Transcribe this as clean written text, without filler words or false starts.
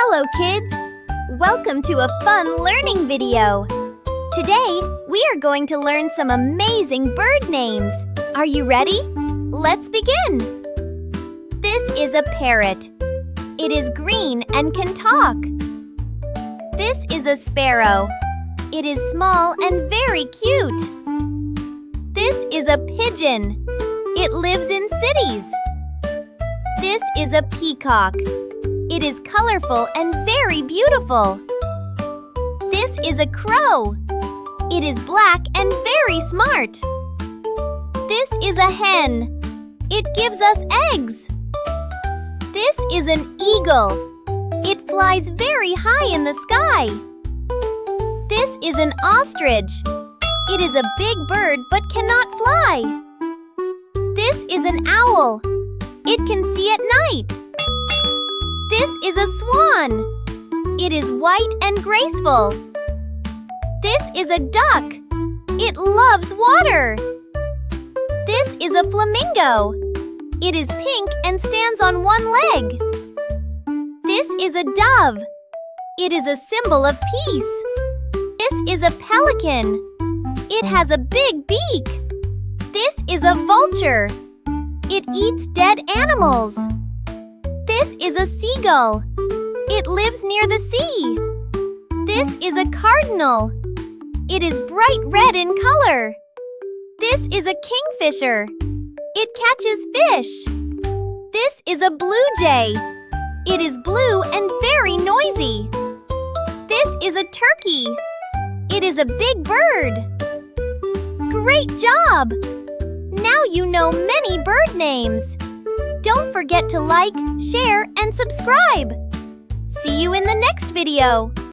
Hello kids! Welcome to a fun learning video. Today, we are going to learn some amazing bird names. Are you ready? Let's begin! This is a parrot. It is green and can talk. This is a sparrow. It is small and very cute. This is a pigeon. It lives in cities. This is a peacock. It is colorful and very beautiful. This is a crow. It is black and very smart. This is a hen. It gives us eggs. This is an eagle. It flies very high in the sky. This is an ostrich. It is a big bird but cannot fly. This is an owl. It can see at night. This is a swan. It is white and graceful. This is a duck. It loves water. This is a flamingo. It is pink and stands on one leg. This is a dove. It is a symbol of peace. This is a pelican. It has a big beak. This is a vulture. It eats dead animals. This is a seagull. It lives near the sea. This is a cardinal. It is bright red in color. This is a kingfisher. It catches fish. This is a blue jay. It is blue and very noisy. This is a turkey. It is a big bird. Great job! Now you know many bird names. Don't forget to like, share, and subscribe. See you in the next video.